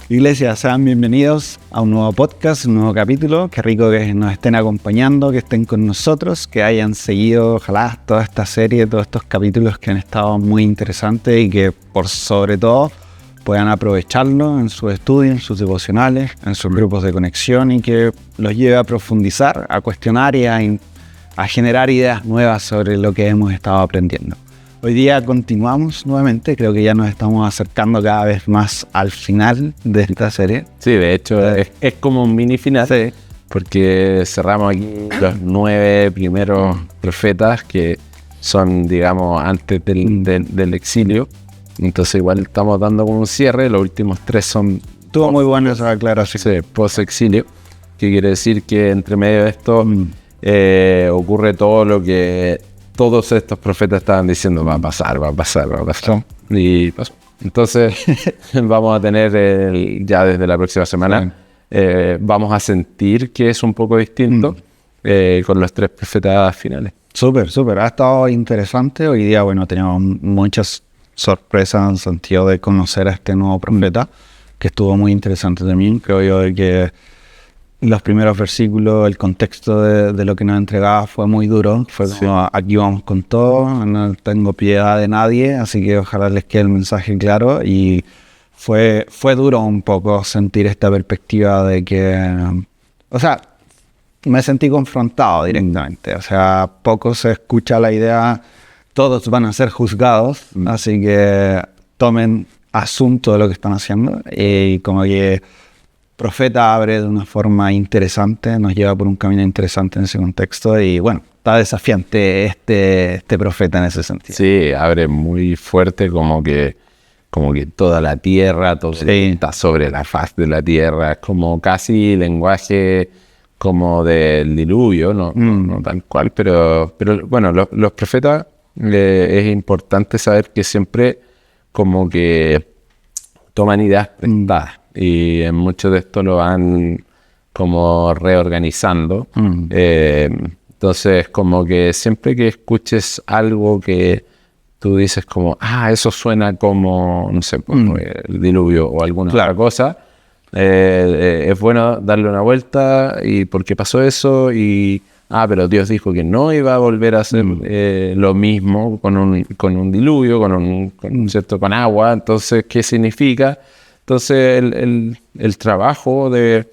Iglesia, sean bienvenidos a un nuevo podcast, un nuevo capítulo. Qué rico que nos estén acompañando, que estén con nosotros, que hayan seguido, ojalá, toda esta serie, todos estos capítulos que han estado muy interesantes y que, por sobre todo, puedan aprovecharlo en sus estudios, en sus devocionales, en sus grupos de conexión y que los lleve a profundizar, a cuestionar y a generar ideas nuevas sobre lo que hemos estado aprendiendo. Hoy día continuamos nuevamente, creo que ya nos estamos acercando cada vez más al final de esta serie. Sí, de hecho es como un mini final, sí, porque cerramos aquí los 9 primeros profetas que son, digamos, antes del exilio. Entonces igual estamos dando como un cierre, los últimos 3 son... Estuvo muy bueno esa aclaración. Sí, post-exilio, que quiere decir que entre medio de esto ocurre todo lo que todos estos profetas estaban diciendo, va a pasar. Y pasó. Entonces vamos a tener ya desde la próxima semana, vamos a sentir que es un poco distinto con los 3 profetas finales. Súper, ha estado interesante. Hoy día, bueno, tenemos muchas sorpresas en el sentido de conocer a este nuevo profeta, que estuvo muy interesante también. Creo yo de que los primeros versículos, el contexto de lo que nos entregaba fue muy duro. Fue como, aquí vamos con todo, no tengo piedad de nadie, así que ojalá les quede el mensaje claro. Y fue duro un poco sentir esta perspectiva de que, o sea, me sentí confrontado directamente. O sea, poco se escucha la idea, todos van a ser juzgados, así que tomen asunto de lo que están haciendo. Y como que profeta abre de una forma interesante, nos lleva por un camino interesante en ese contexto y bueno, está desafiante este profeta en ese sentido. Sí, abre muy fuerte como que toda la tierra, todo está sobre la faz de la tierra, es como casi lenguaje como del diluvio, no tal cual, pero bueno, los profetas es importante saber que siempre como que toman ideas prestadas. Y en mucho de esto lo van como reorganizando. Entonces, como que siempre que escuches algo que tú dices como, eso suena como, no sé, el diluvio o alguna otra cosa, es bueno darle una vuelta y por qué pasó eso y, pero Dios dijo que no iba a volver a hacer lo mismo con un diluvio, con agua. Entonces, ¿qué significa? Entonces el trabajo de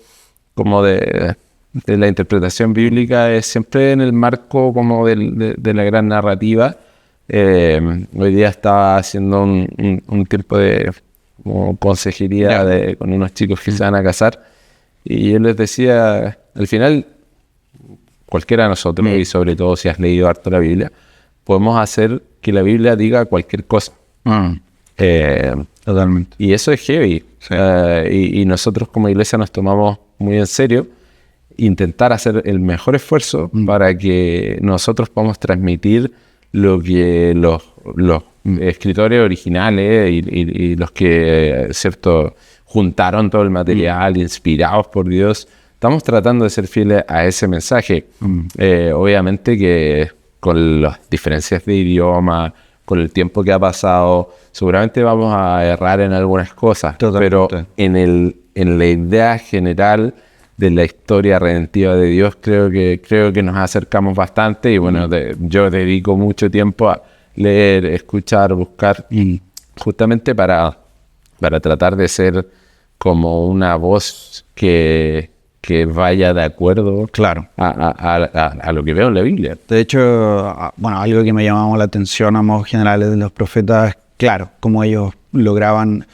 la interpretación bíblica es siempre en el marco como de la gran narrativa. Hoy día estaba haciendo un tiempo de como consejería con unos chicos que se van a casar y yo les decía, al final cualquiera de nosotros, y sobre todo si has leído harto la Biblia, podemos hacer que la Biblia diga cualquier cosa. Totalmente. Y eso es heavy. Sí. Y nosotros como iglesia nos tomamos muy en serio intentar hacer el mejor esfuerzo para que nosotros podamos transmitir lo que los escritores originales y los que juntaron todo el material inspirados por Dios. Estamos tratando de ser fieles a ese mensaje. Obviamente que con las diferencias de idioma, con el tiempo que ha pasado, seguramente vamos a errar en algunas cosas. Totalmente. Pero en la idea general de la historia redentiva de Dios, creo que nos acercamos bastante y bueno, yo dedico mucho tiempo a leer, escuchar, buscar, justamente para tratar de ser como una voz que vaya de acuerdo, claro, a lo que veo en la Biblia. De hecho, bueno, algo que me llamaba la atención a modos generales de los profetas, claro, cómo ellos lograban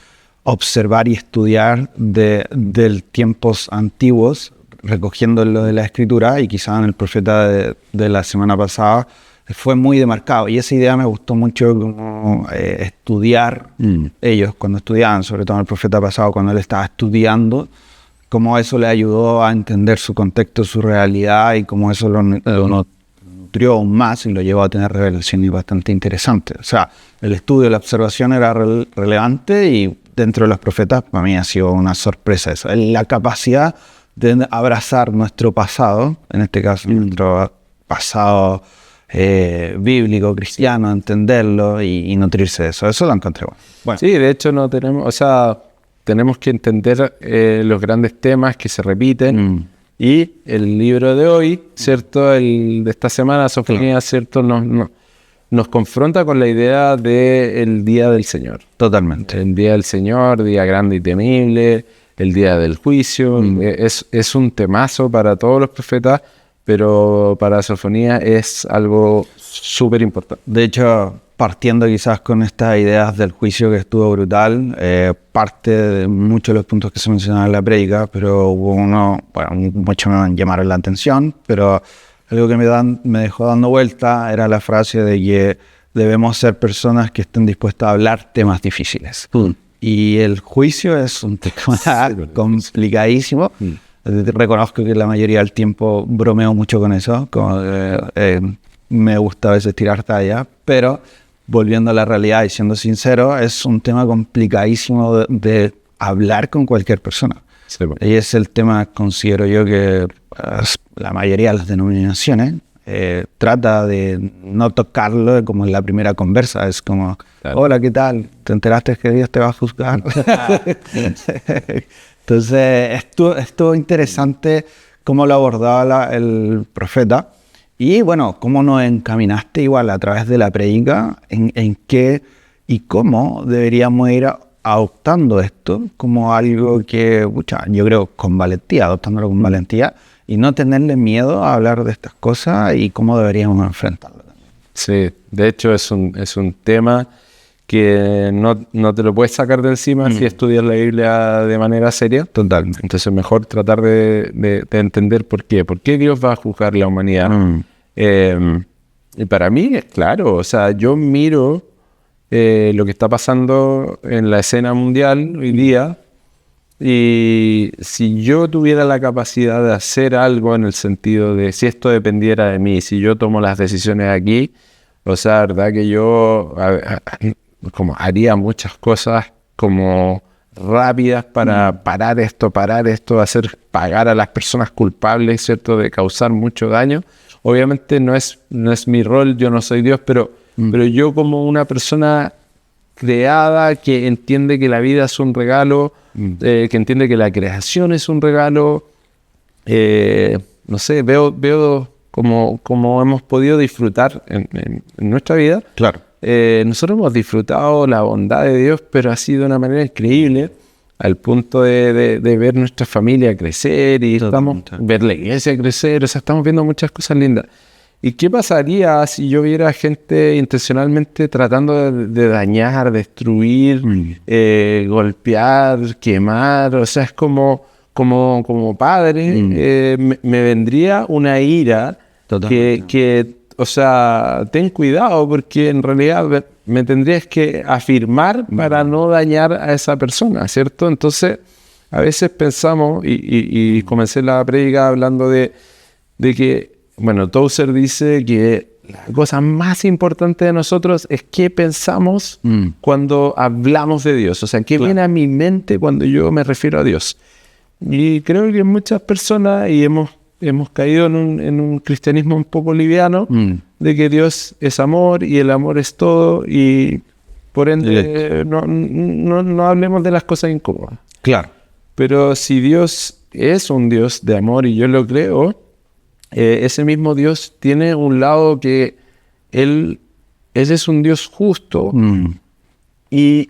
observar y estudiar de tiempos antiguos, recogiendo lo de la Escritura, y quizá en el profeta de la semana pasada fue muy demarcado. Y esa idea me gustó mucho, como estudiar ellos, cuando estudiaban, sobre todo en el profeta pasado, cuando él estaba estudiando, cómo eso le ayudó a entender su contexto, su realidad, y cómo eso lo nutrió aún más y lo llevó a tener revelaciones bastante interesantes. O sea, el estudio, la observación era relevante, y dentro de los profetas para mí ha sido una sorpresa eso. La capacidad de abrazar nuestro pasado, en este caso nuestro pasado bíblico, cristiano, entenderlo y nutrirse de eso. Eso lo encontré bueno. Sí, de hecho no tenemos, o sea, tenemos que entender los grandes temas que se repiten. Y el libro de hoy, ¿cierto? El de esta semana, Sofonía, ¿cierto? Nos confronta con la idea del día del Señor. Totalmente. El día del Señor, día grande y temible, el día del juicio. Es un temazo para todos los profetas, pero para Sofonía es algo súper importante. De hecho, partiendo quizás con estas ideas del juicio que estuvo brutal, parte de muchos de los puntos que se mencionaban en la prédica, pero hubo muchos me llamaron la atención, pero algo que me dejó dando vuelta era la frase de que debemos ser personas que estén dispuestas a hablar temas difíciles. Y el juicio es un tema complicadísimo. Reconozco que la mayoría del tiempo bromeo mucho con eso, me gusta a veces tirar talla, pero volviendo a la realidad y siendo sincero, es un tema complicadísimo de hablar con cualquier persona. Sí, bueno. Y es el tema, considero yo, que la mayoría de las denominaciones trata de no tocarlo como en la primera conversa. Es como, claro. Hola, ¿qué tal? ¿Te enteraste que Dios te va a juzgar? Entonces, estuvo interesante cómo lo abordaba el profeta. Y bueno, cómo nos encaminaste igual a través de la prédica en qué y cómo deberíamos ir adoptando esto como algo que, yo creo, con valentía, adoptándolo con valentía y no tenerle miedo a hablar de estas cosas y cómo deberíamos enfrentarlo también. Sí, de hecho es un tema que no te lo puedes sacar de encima si estudias la Biblia de manera seria. Totalmente. Entonces mejor tratar de entender por qué. ¿Por qué Dios va a juzgar la humanidad? Y para mí es claro, o sea, yo miro lo que está pasando en la escena mundial hoy día y si yo tuviera la capacidad de hacer algo en el sentido de si esto dependiera de mí, si yo tomo las decisiones aquí, o sea, verdad que yo como haría muchas cosas como rápidas para parar esto, hacer pagar a las personas culpables, ¿cierto?, de causar mucho daño. Obviamente no es mi rol, yo no soy Dios, pero yo como una persona creada que entiende que la vida es un regalo, que entiende que la creación es un regalo, no sé, veo como hemos podido disfrutar en nuestra vida. Claro. Nosotros hemos disfrutado la bondad de Dios, pero ha sido de una manera increíble, al punto de ver nuestra familia crecer y ver la iglesia crecer, o sea, estamos viendo muchas cosas lindas. ¿Y qué pasaría si yo viera gente intencionalmente tratando de dañar, destruir, golpear, quemar? O sea, es como padre, me vendría una ira que o sea, ten cuidado porque en realidad me tendrías que afirmar para no dañar a esa persona, ¿cierto? Entonces, a veces pensamos, y comencé la prédica hablando de que, bueno, Tozer dice que la cosa más importante de nosotros es qué pensamos cuando hablamos de Dios. O sea, qué viene a mi mente cuando yo me refiero a Dios. Y creo que muchas personas, y hemos caído en un cristianismo un poco liviano, de que Dios es amor y el amor es todo, y por ende no hablemos de las cosas incómodas. Claro. Pero si Dios es un Dios de amor, y yo lo creo, ese mismo Dios tiene un lado que Él es un Dios justo, y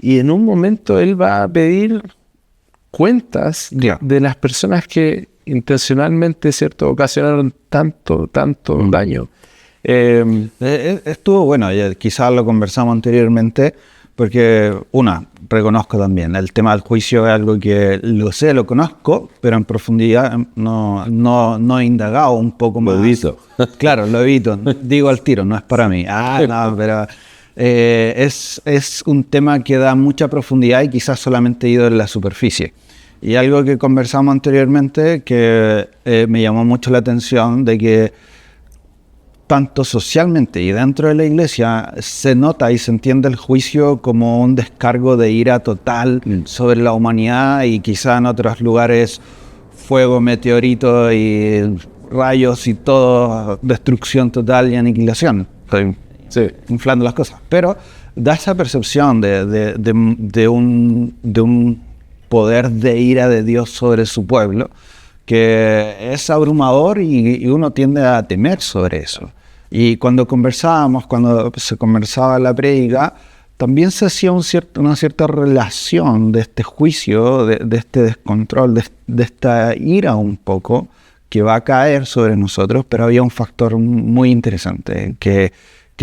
en un momento Él va a pedir cuentas de las personas que intencionalmente, ¿cierto?, ocasionaron tanto daño. Estuvo bueno, quizás lo conversamos anteriormente, porque reconozco también, el tema del juicio es algo que lo conozco, pero en profundidad no he indagado un poco más. Lo evito. Claro, lo evito, digo al tiro, no es para mí. No, pero es un tema que da mucha profundidad y quizás solamente he ido en la superficie. Y algo que conversamos anteriormente que me llamó mucho la atención, de que tanto socialmente y dentro de la iglesia se nota y se entiende el juicio como un descargo de ira total sobre la humanidad, y quizá en otros lugares fuego, meteorito y rayos y todo, destrucción total y aniquilación. Sí. Inflando las cosas. Pero da esa percepción de un poder de ira de Dios sobre su pueblo, que es abrumador y uno tiende a temer sobre eso. Y cuando se conversaba en la prédica, también se hacía una cierta relación de este juicio, de este descontrol, de esta ira un poco, que va a caer sobre nosotros, pero había un factor muy interesante, que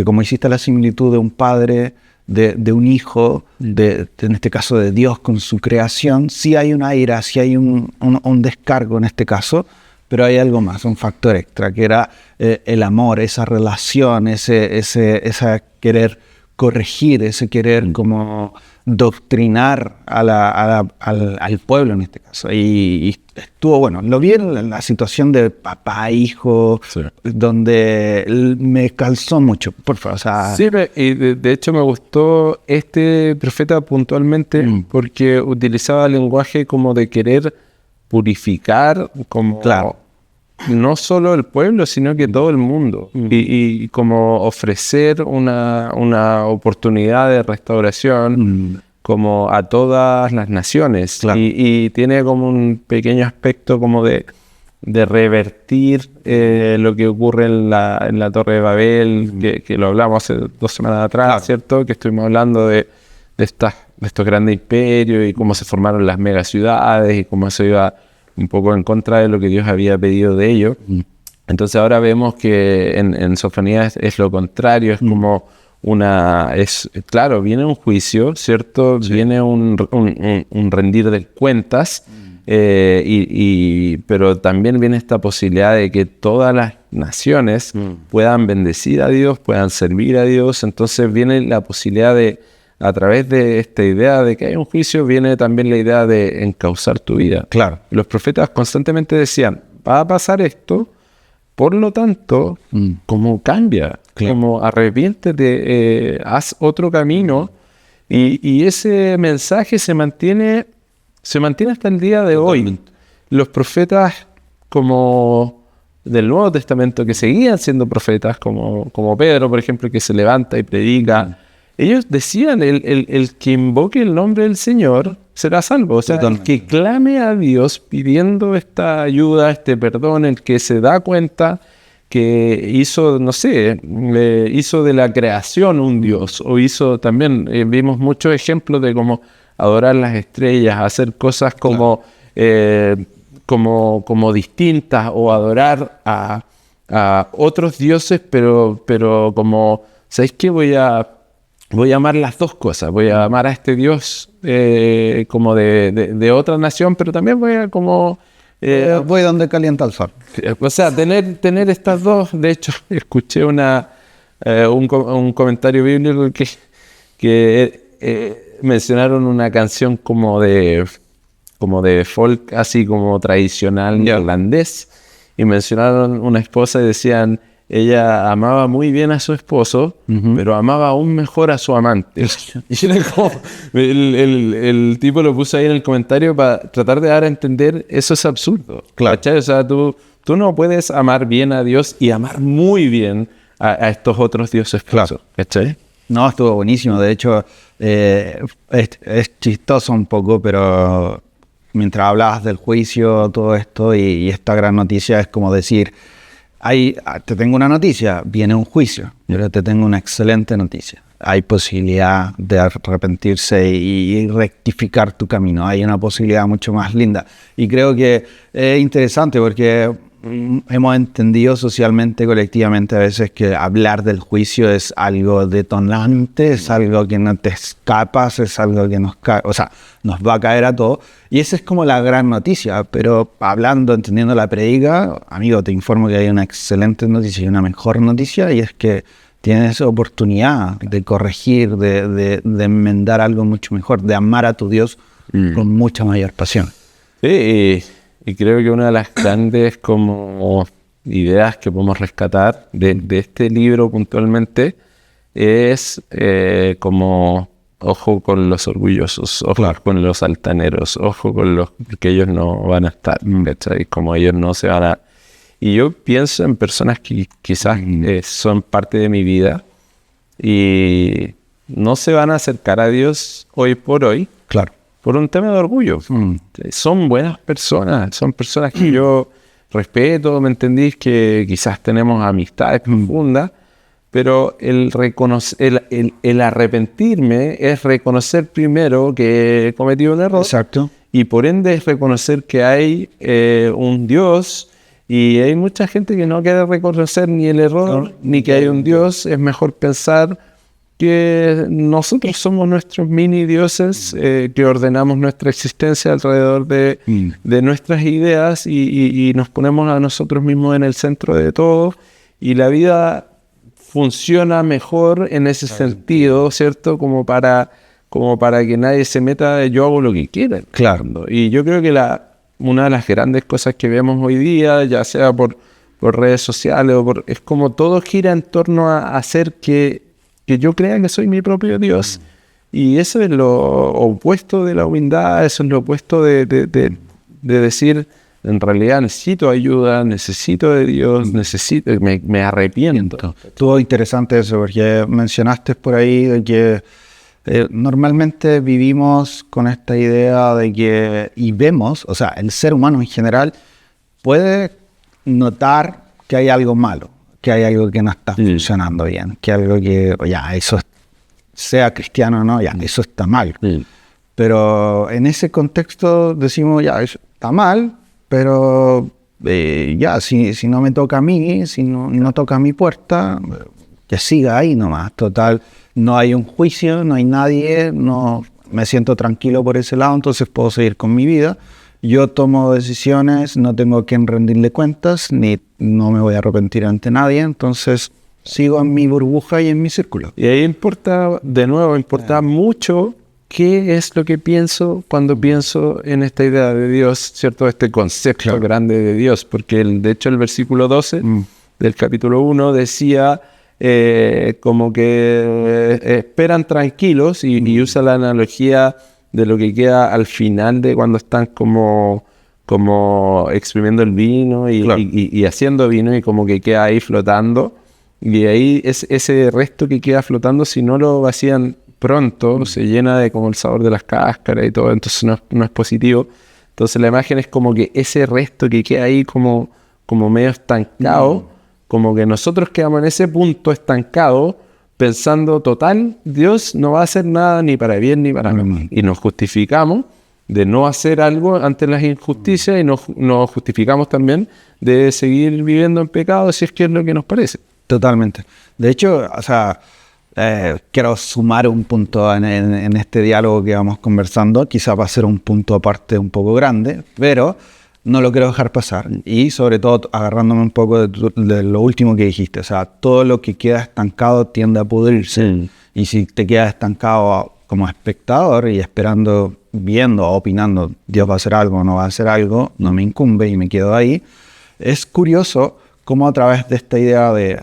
como hiciste la similitud de un padre, de un hijo, en este caso de Dios con su creación, sí hay una ira, sí hay un descargo en este caso, pero hay algo más, un factor extra, que era el amor, esa relación, ese querer corregir, ese querer como doctrinar al pueblo en este caso. Y estuvo bueno. Lo vi en la situación de papá, hijo, sí, donde me calzó mucho, por favor. O sea, sí, y de hecho me gustó este profeta puntualmente porque utilizaba el lenguaje como de querer purificar, como claro, no solo el pueblo, sino que todo el mundo. Y como ofrecer una oportunidad de restauración como a todas las naciones. Claro. Y tiene como un pequeño aspecto como de revertir lo que ocurre en la Torre de Babel, que lo hablamos hace 2 semanas atrás, claro, ¿cierto? Que estuvimos hablando de estos grandes imperios y cómo se formaron las megaciudades y cómo eso iba un poco en contra de lo que Dios había pedido de ellos. Entonces ahora vemos que en Sofonías es lo contrario, es como claro, viene un juicio, ¿cierto? Sí. Viene un rendir de cuentas, pero también viene esta posibilidad de que todas las naciones puedan bendecir a Dios, puedan servir a Dios. Entonces viene la posibilidad de, a través de esta idea de que hay un juicio, viene también la idea de encauzar tu vida. Claro. Los profetas constantemente decían, va a pasar esto, por lo tanto, como cambia, claro, como arrepiéntete, haz otro camino, y ese mensaje se mantiene hasta el día de totalmente hoy. Los profetas como del Nuevo Testamento, que seguían siendo profetas, como Pedro, por ejemplo, que se levanta y predica, ellos decían, el que invoque el nombre del Señor será salvo. O sea, totalmente, el que clame a Dios pidiendo esta ayuda, este perdón, el que se da cuenta que hizo, no sé, hizo de la creación un Dios, o hizo también, vimos muchos ejemplos de cómo adorar las estrellas, hacer cosas como, claro, como distintas, o adorar a otros dioses, pero como, ¿sabéis qué? Voy a amar las dos cosas. Voy a amar a este Dios como de otra nación, pero también voy a como... voy donde calienta el sol. O sea, tener estas dos. De hecho, escuché un comentario bíblico que mencionaron una canción como de folk, así como tradicional irlandés, y mencionaron una esposa y decían... Ella amaba muy bien a su esposo, pero amaba aún mejor a su amante. Y era como, el tipo lo puso ahí en el comentario para tratar de dar a entender, eso es absurdo. Claro. ¿Cachai? O sea, tú no puedes amar bien a Dios y amar muy bien a estos otros dioses. Claro. ¿Cachai? No, estuvo buenísimo. De hecho, es chistoso un poco, pero mientras hablabas del juicio, todo esto y esta gran noticia, es como decir... te tengo una noticia, viene un juicio. Yo te tengo una excelente noticia. Hay posibilidad de arrepentirse y rectificar tu camino. Hay una posibilidad mucho más linda. Y creo que es interesante porque hemos entendido socialmente, colectivamente, a veces que hablar del juicio es algo detonante, es algo que no te escapas, es algo que nos va a caer a todos. Y esa es como la gran noticia, pero hablando, entendiendo la predica, amigo, te informo que hay una excelente noticia y una mejor noticia, y es que tienes oportunidad de corregir, de enmendar algo mucho mejor, de amar a tu Dios con mucha mayor pasión. Sí, y creo que una de las grandes como ideas que podemos rescatar de este libro puntualmente es como ojo con los orgullosos, ojo, claro, con los altaneros, ojo con los que ellos no van a estar, ¿cachai? Como ellos no se van a... Y yo pienso en personas que quizás son parte de mi vida y no se van a acercar a Dios hoy por hoy. Claro. Por un tema de orgullo. Son buenas personas, son personas que yo respeto, ¿me entendís? Que quizás tenemos amistades profundas, pero el arrepentirme es reconocer primero que he cometido un error. Exacto. Y por ende es reconocer que hay un Dios, y hay mucha gente que no quiere reconocer ni el error, ni que hay un Dios. Es mejor pensar que nosotros somos nuestros mini dioses, que ordenamos nuestra existencia alrededor de nuestras ideas y nos ponemos a nosotros mismos en el centro de todo, y la vida funciona mejor en ese sentido, ¿cierto? Como para que nadie se meta de yo hago lo que quiera. Claro. Y yo creo que una de las grandes cosas que vemos hoy día, ya sea por redes sociales es como todo gira en torno a hacer que yo crea que soy mi propio Dios. Y eso es lo opuesto de la humildad, eso es lo opuesto de decir, en realidad necesito ayuda, necesito de Dios, me arrepiento. Estuvo interesante eso, porque mencionaste por ahí de que normalmente vivimos con esta idea de que, y vemos, o sea, el ser humano en general puede notar que hay algo malo, que hay algo que no está funcionando bien, que algo que, ya, eso sea cristiano o no, ya, eso está mal. Pero en ese contexto decimos, ya, eso está mal, pero ya, si no me toca a mí, si no toca a mi puerta, que siga ahí nomás. Total, no hay un juicio, no hay nadie, no me siento tranquilo por ese lado, entonces puedo seguir con mi vida. Yo tomo decisiones, no tengo que rendirle cuentas, ni no me voy a arrepentir ante nadie, entonces sigo en mi burbuja y en mi círculo. Y ahí importa mucho qué es lo que pienso cuando pienso en esta idea de Dios, ¿cierto? Este concepto grande de Dios, porque de hecho el versículo 12 del capítulo 1 decía como que esperan tranquilos y usa la analogía de lo que queda al final de cuando están como exprimiendo el vino y haciendo vino, y como que queda ahí flotando, y ahí ese resto que queda flotando, si no lo vacían pronto, se llena de como el sabor de las cáscaras y todo, entonces no es positivo. Entonces la imagen es como que ese resto que queda ahí como medio estancado, como que nosotros quedamos en ese punto estancado, pensando, total, Dios no va a hacer nada ni para bien ni para mal. Y nos justificamos de no hacer algo ante las injusticias, y nos justificamos también de seguir viviendo en pecado si es que es lo que nos parece. Totalmente. De hecho, o sea, quiero sumar un punto en este diálogo que vamos conversando. Quizá va a ser un punto aparte un poco grande, pero no lo quiero dejar pasar. Y sobre todo agarrándome un poco de lo último que dijiste. O sea, todo lo que queda estancado tiende a pudrirse. Y si te quedas estancado como espectador y esperando, viendo, opinando, Dios va a hacer algo o no va a hacer algo, no me incumbe y me quedo ahí. Es curioso cómo a través de esta idea de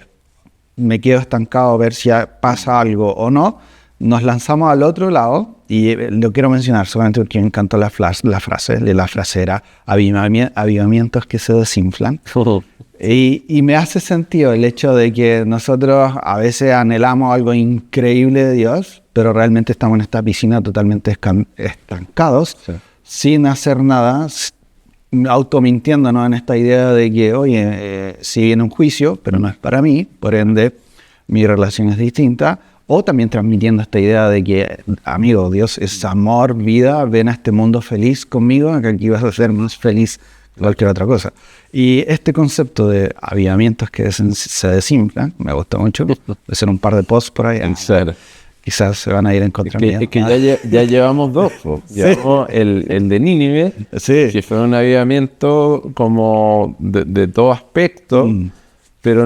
me quedo estancado a ver si pasa algo o no, nos lanzamos al otro lado, y lo quiero mencionar solamente porque me encantó la frase. La frase era avivamientos que se desinflan. Y me hace sentido el hecho de que nosotros a veces anhelamos algo increíble de Dios, pero realmente estamos en esta piscina totalmente estancados, sin hacer nada, automintiéndonos en esta idea de que, oye, si viene un juicio, pero no es para mí, por ende, mi relación es distinta. O también transmitiendo esta idea de que, amigo, Dios es amor, vida, ven a este mundo feliz conmigo, que aquí vas a ser más feliz que cualquier otra cosa. Y este concepto de avivamientos que se desinflan, me gusta mucho. Voy a hacer un par de posts por ahí. Quizás se van a ir en contra mía. Es que ya llevamos dos. Llevamos el de Nínive, que fue un avivamiento como de todo aspecto, pero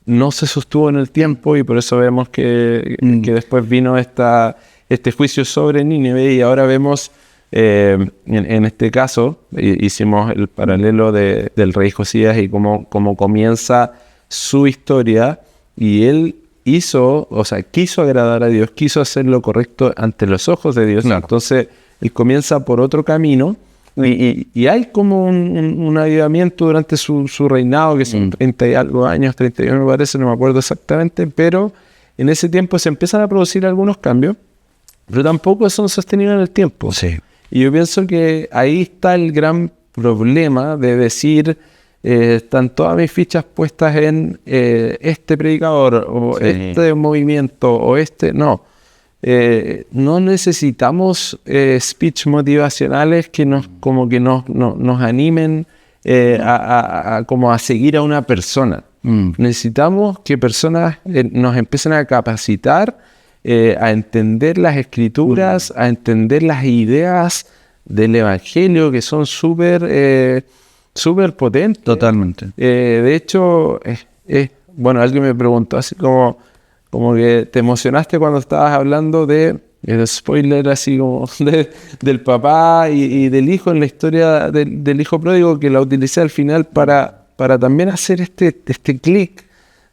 no se sostuvo en el tiempo, y por eso vemos que después vino este juicio sobre Nínive, y ahora vemos, en este caso, hicimos el paralelo del rey Josías y cómo comienza su historia, y él quiso agradar a Dios, quiso hacer lo correcto ante los ojos de Dios. Entonces, él comienza por otro camino, y hay como un avivamiento durante su reinado, que son 30 y algo años, 31 me parece, no me acuerdo exactamente, pero en ese tiempo se empiezan a producir algunos cambios, pero tampoco son sostenibles en el tiempo. Sí. Y yo pienso que ahí está el gran problema de decir, están todas mis fichas puestas en este predicador, o Sí. este movimiento, o este... No. No necesitamos speech motivacionales que nos animen como a seguir a una persona. Necesitamos que personas nos empiecen a capacitar, a entender las escrituras, a entender las ideas del evangelio, que son súper potentes. Totalmente. De hecho, bueno, alguien me preguntó así como que te emocionaste cuando estabas hablando de el spoiler así como del papá y del hijo en la historia del hijo pródigo, que la utilicé al final para también hacer este clic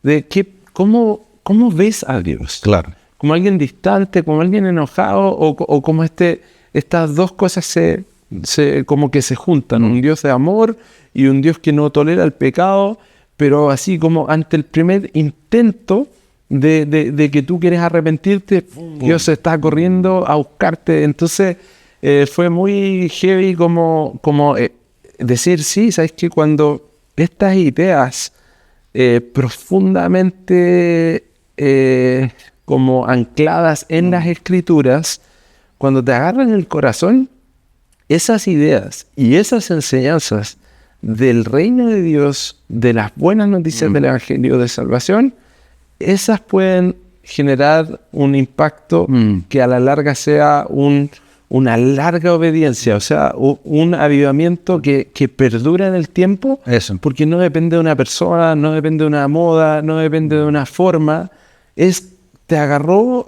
de cómo ves a Dios. Claro. Como alguien distante, como alguien enojado, o como estas dos cosas como que se juntan. Un Dios de amor y un Dios que no tolera el pecado, pero así como ante el primer intento de que tú quieres arrepentirte, Dios está corriendo a buscarte. Entonces fue muy heavy como decir, sí, ¿sabes qué? Cuando estas ideas profundamente como ancladas en las escrituras, cuando te agarran el corazón, esas ideas y esas enseñanzas del reino de Dios, de las buenas noticias del evangelio de salvación, esas pueden generar un impacto que a la larga sea una larga obediencia, o sea, un avivamiento que perdura en el tiempo. Eso. Porque no depende de una persona, no depende de una moda, no depende de una forma. Te agarró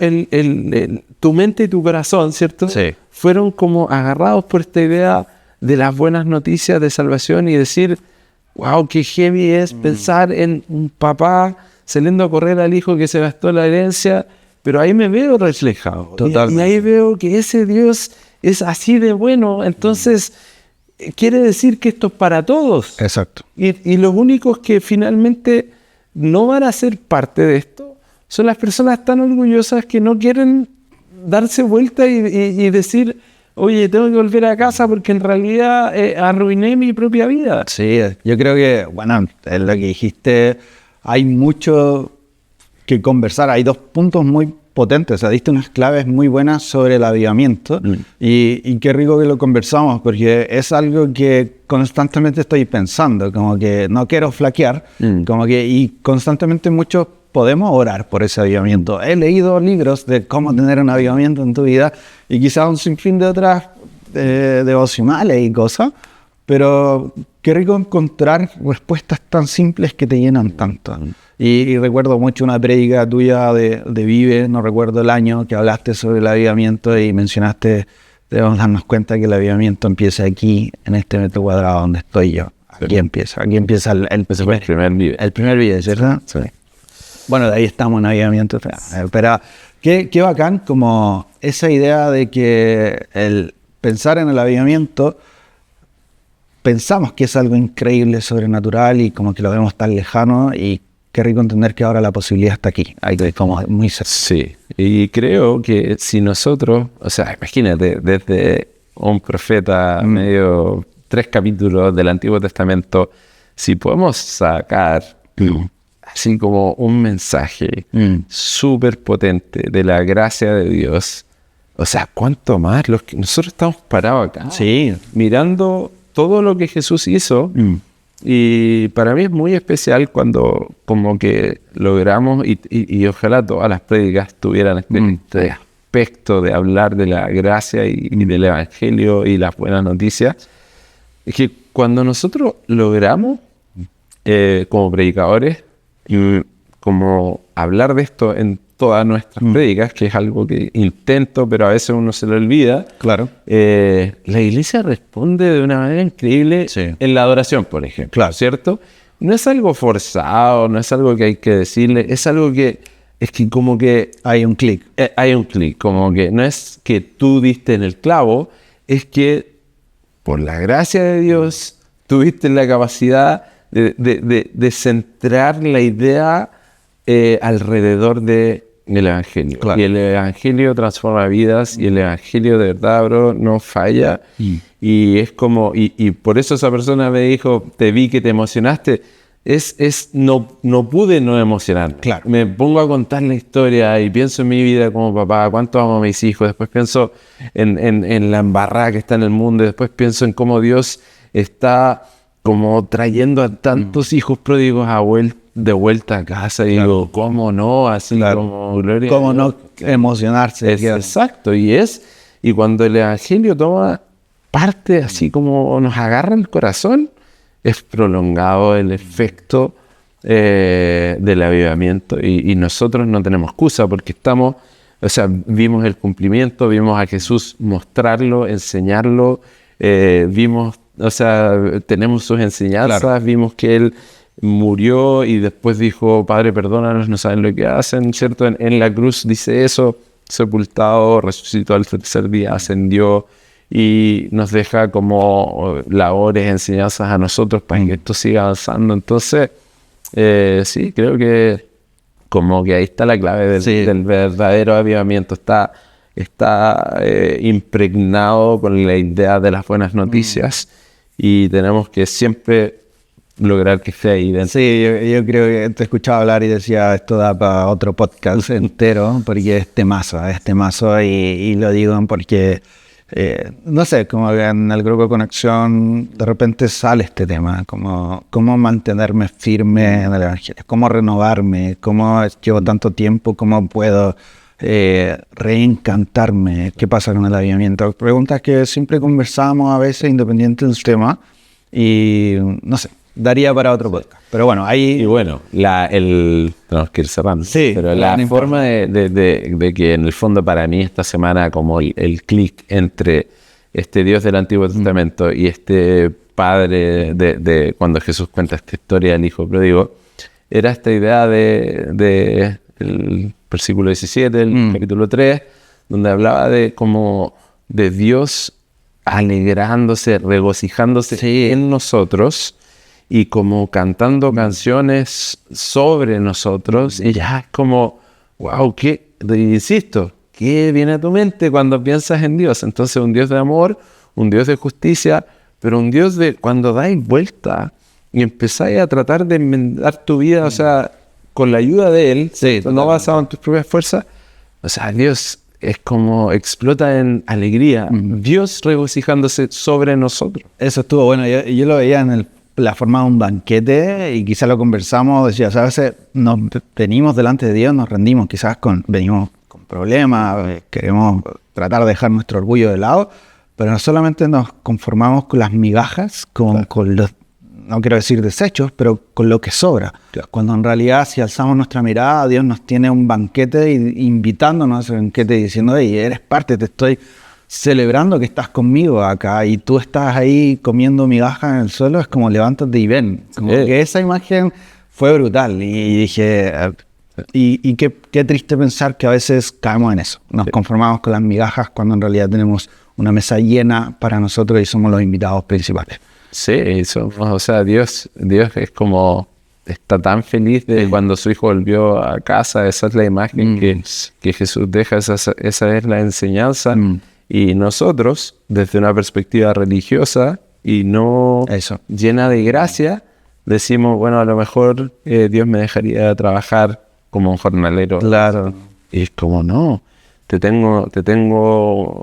tu mente y tu corazón, ¿cierto? Sí. Fueron como agarrados por esta idea de las buenas noticias de salvación y decir, wow, qué heavy es pensar en un papá saliendo a correr al hijo que se gastó la herencia, pero ahí me veo reflejado. Y ahí veo que ese Dios es así de bueno, entonces quiere decir que esto es para todos. Exacto. Y los únicos que finalmente no van a ser parte de esto son las personas tan orgullosas que no quieren darse vuelta y decir, oye, tengo que volver a casa porque en realidad arruiné mi propia vida. Sí, yo creo que, bueno, es lo que dijiste, hay mucho que conversar. Hay dos puntos muy potentes, o sea, diste unas claves muy buenas sobre el avivamiento y qué rico que lo conversamos, porque es algo que constantemente estoy pensando, como que no quiero flaquear, como que, y constantemente muchos podemos orar por ese avivamiento. He leído libros de cómo tener un avivamiento en tu vida y quizás un sinfín de otras devocionales y cosas, pero qué rico encontrar respuestas tan simples que te llenan tanto. Y recuerdo mucho una prédica tuya de Vive, no recuerdo el año, que hablaste sobre el avivamiento y mencionaste, debemos darnos cuenta que el avivamiento empieza aquí, en este metro cuadrado donde estoy yo. Aquí empieza el primer Vive. El primer Vive, ¿cierto? Sí. Bueno, de ahí estamos en avivamiento. Pero qué bacán como esa idea de que el pensar en el avivamiento, pensamos que es algo increíble, sobrenatural y como que lo vemos tan lejano, y qué rico entender que ahora la posibilidad está aquí, ahí como muy cerca. Sí, y creo que si nosotros, o sea, imagínate, desde un profeta medio 3 capítulos del Antiguo Testamento, si podemos sacar así como un mensaje súper potente de la gracia de Dios, o sea, ¿cuánto más? Nosotros estamos parados acá, Sí. mirando todo lo que Jesús hizo. Y para mí es muy especial cuando como que logramos, y ojalá todas las prédicas tuvieran este aspecto de hablar de la gracia y del evangelio y las buenas noticias. Es que cuando nosotros logramos como predicadores como hablar de esto en todas nuestras prédicas, que es algo que intento, pero a veces uno se lo olvida. Claro. La iglesia responde de una manera increíble en la adoración, por ejemplo. Claro. ¿Cierto? No es algo forzado, no es algo que hay que decirle, es algo que es que como que Hay un clic. hay un clic, como que no es que tú diste en el clavo, es que por la gracia de Dios tuviste la capacidad de centrar la idea alrededor de el Evangelio. Claro. Y el Evangelio transforma vidas y el Evangelio de verdad, bro, no falla. Y es como, y por eso esa persona me dijo, te vi que te emocionaste. No pude no emocionarme. Claro. Me pongo a contar la historia y pienso en mi vida como papá, cuánto amo a mis hijos, después pienso en la embarrada que está en el mundo, y después pienso en cómo Dios está como trayendo a tantos hijos pródigos de vuelta a casa, y digo, ¿cómo no? Así como gloria ¿Cómo a Dios. no emocionarse? Exacto, y cuando el Evangelio toma parte así como nos agarra el corazón, es prolongado el efecto del avivamiento, y nosotros no tenemos excusa porque vimos el cumplimiento, vimos a Jesús mostrarlo, enseñarlo, tenemos sus enseñanzas, vimos que Él murió y después dijo, Padre, perdónanos, no saben lo que hacen, ¿cierto? En la cruz dice eso, sepultado, resucitó al tercer día, ascendió, y nos deja como labores, enseñanzas a nosotros para que esto siga avanzando. Entonces, sí, creo que como que ahí está la clave del verdadero avivamiento. Está impregnado con la idea de las buenas noticias, y tenemos que siempre lograr que esté ahí dentro. Sí, yo creo que te escuchaba hablar y decía, esto da para otro podcast entero, porque es temazo, y lo digo porque... no sé, como que en el grupo de conexión de repente sale este tema, como cómo mantenerme firme en el Evangelio, cómo renovarme, cómo llevo tanto tiempo, cómo puedo reencantarme, qué pasa con el avivamiento. Preguntas que siempre conversamos a veces independiente del tema, y no sé, daría para otro podcast. Pero bueno, ahí... Y bueno, tenemos que ir cerrando. Sí, pero la forma de que en el fondo para mí esta semana como el clic entre este Dios del Antiguo Testamento y este Padre de cuando Jesús cuenta esta historia del Hijo Pródigo, era esta idea de el versículo 17, el capítulo 3, donde hablaba de como de Dios alegrándose, regocijándose en nosotros, y como cantando canciones sobre nosotros, y ya es como, wow, insisto, ¿qué viene a tu mente cuando piensas en Dios? Entonces, un Dios de amor, un Dios de justicia, pero un Dios de cuando dais vuelta y empezáis a tratar de enmendar tu vida, o sea, con la ayuda de Él, no basado en tus propias fuerzas, o sea, Dios es como explota en alegría, Dios regocijándose sobre nosotros. Eso estuvo bueno, yo lo veía en la forma de un banquete, y quizás lo conversamos, decía, a veces nos venimos delante de Dios, nos rendimos, quizás venimos con problemas, queremos tratar de dejar nuestro orgullo de lado, pero no solamente nos conformamos con las migajas, con los, no quiero decir desechos, pero con lo que sobra. Claro. Cuando en realidad, si alzamos nuestra mirada, Dios nos tiene un banquete invitándonos a ese banquete, diciendo, hey, eres parte, te estoy celebrando que estás conmigo acá, y tú estás ahí comiendo migajas en el suelo, es como levántate y ven. Como que esa imagen fue brutal, y dije, y qué triste pensar que a veces caemos en eso. Nos conformamos con las migajas cuando en realidad tenemos una mesa llena para nosotros y somos los invitados principales. Sí, o sea, Dios es como, está tan feliz de cuando su hijo volvió a casa. Esa es la imagen que Jesús deja, esa es la enseñanza. Y nosotros, desde una perspectiva religiosa y no llena de gracia, decimos, bueno, a lo mejor Dios me dejaría trabajar como un jornalero. Claro. Y es como, no, te tengo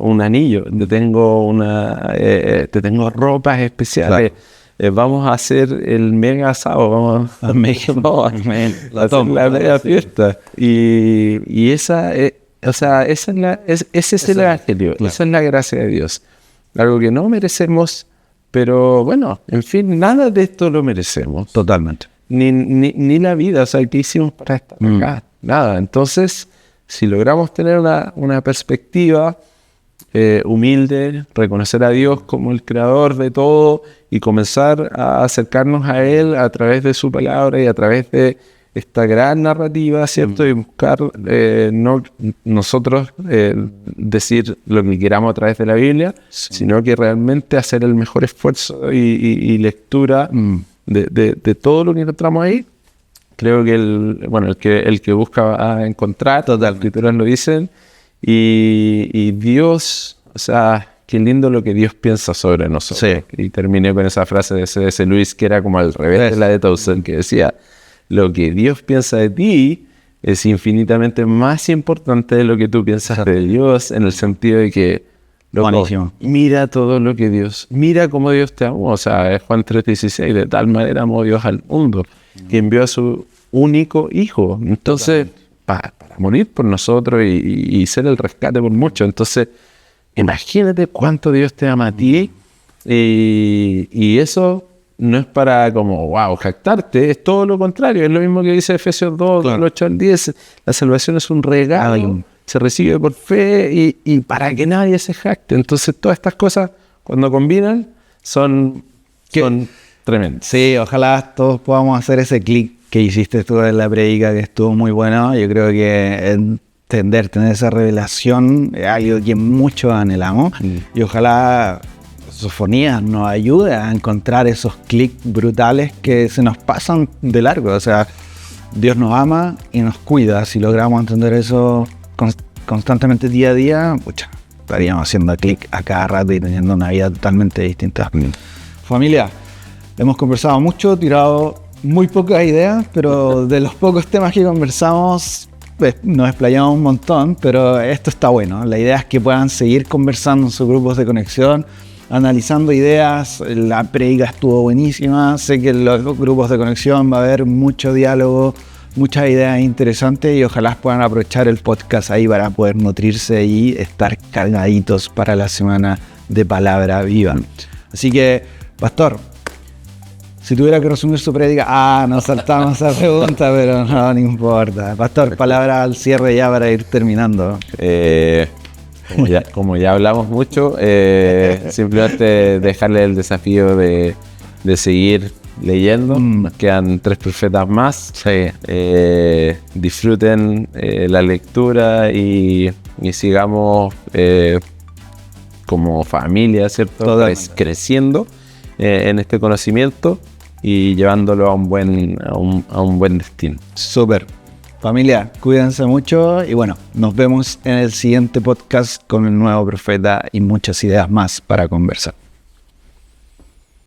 un anillo, te tengo ropas especiales. Claro. Vamos a hacer el mega asado, vamos a hacer la mega fiesta. Y esa o sea, ese es el Evangelio, claro. Esa es la gracia de Dios. Algo que no merecemos, pero bueno, en fin, nada de esto lo merecemos. Totalmente. Ni la vida, o sea, ¿qué hicimos para estar acá? Nada. Entonces, si logramos tener una perspectiva humilde, reconocer a Dios como el creador de todo y comenzar a acercarnos a Él a través de su palabra y a través de esta gran narrativa, ¿cierto? Y buscar no nosotros decir lo que queramos a través de la Biblia, sino que realmente hacer el mejor esfuerzo y lectura de todo lo que encontramos ahí. Creo que el que busca va a encontrar, las escrituras lo dicen, y Dios, o sea, qué lindo lo que Dios piensa sobre nosotros. Sí. Y terminé con esa frase de C.S. Lewis, que era como al revés de la de Towson, que decía, lo que Dios piensa de ti es infinitamente más importante de lo que tú piensas de Dios, en el sentido de que, loco, mira todo lo que Dios, mira cómo Dios te amó. O sea, es Juan 3:16, de tal manera amó Dios al mundo, que envió a su único hijo. Entonces, para morir por nosotros y ser el rescate por muchos. Entonces, imagínate cuánto Dios te ama a ti, y eso no es para como, wow, jactarte, es todo lo contrario, es lo mismo que dice Efesios 2, del 8 al 10, la salvación es un regalo, se recibe por fe y para que nadie se jacte. Entonces todas estas cosas, cuando combinan, son tremendas. Sí, ojalá todos podamos hacer ese clic que hiciste tú en la predica, que estuvo muy bueno. Yo creo que tener esa revelación es algo que muchos anhelamos, y ojalá Sofonías nos ayude a encontrar esos clics brutales que se nos pasan de largo. O sea, Dios nos ama y nos cuida. Si logramos entender eso constantemente día a día, pucha, estaríamos haciendo clic a cada rato y teniendo una vida totalmente distinta. Familia, hemos conversado mucho, tirado muy pocas ideas, pero de los pocos temas que conversamos, nos explayamos un montón, pero esto está bueno. La idea es que puedan seguir conversando en sus grupos de conexión, analizando ideas. La predica estuvo buenísima. Sé que en los grupos de conexión va a haber mucho diálogo, muchas ideas interesantes, y ojalá puedan aprovechar el podcast ahí para poder nutrirse y estar cargaditos para la semana de Palabra Viva. Así que, Pastor, si tuviera que resumir su prédica, nos saltamos esa pregunta, pero no importa. Pastor, palabra al cierre ya para ir terminando. Como ya hablamos mucho, simplemente dejarle el desafío de seguir leyendo. Nos quedan 3 profetas más. Sí. Disfruten la lectura y sigamos como familia, ¿cierto? Creciendo en este conocimiento y llevándolo a un buen destino. Súper. Familia, cuídense mucho y bueno, nos vemos en el siguiente podcast con el nuevo profeta y muchas ideas más para conversar.